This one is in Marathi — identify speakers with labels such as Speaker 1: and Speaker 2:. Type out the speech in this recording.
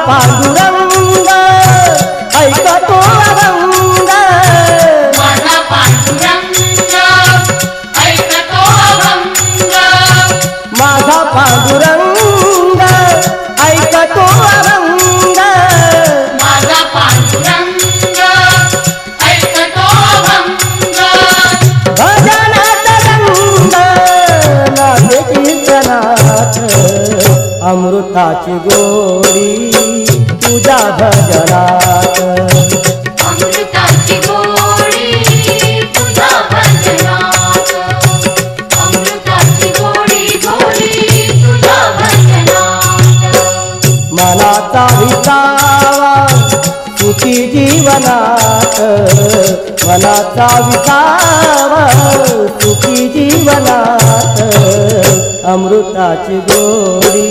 Speaker 1: पांडुरंग ऐकतो अभंग,
Speaker 2: माझा पांडुरंग ऐकतो अभंग,
Speaker 1: माझा पांडुरंग ऐकतो अभंग,
Speaker 2: माझा पांडुरंग ऐकतो अभंग.
Speaker 1: भजनात रंग नाचे कीर्तनात, अमृताची गोडी तुझ्या भजनात,
Speaker 2: अमृताची गोडी तुझ्या भजनात, अमृताची गोडी गोडी तुझ्या भजनात.
Speaker 1: मनाचा विसावा सुखी जीवनात, मनाचा विसावा सुखी जीवनात, अमृताची गोडी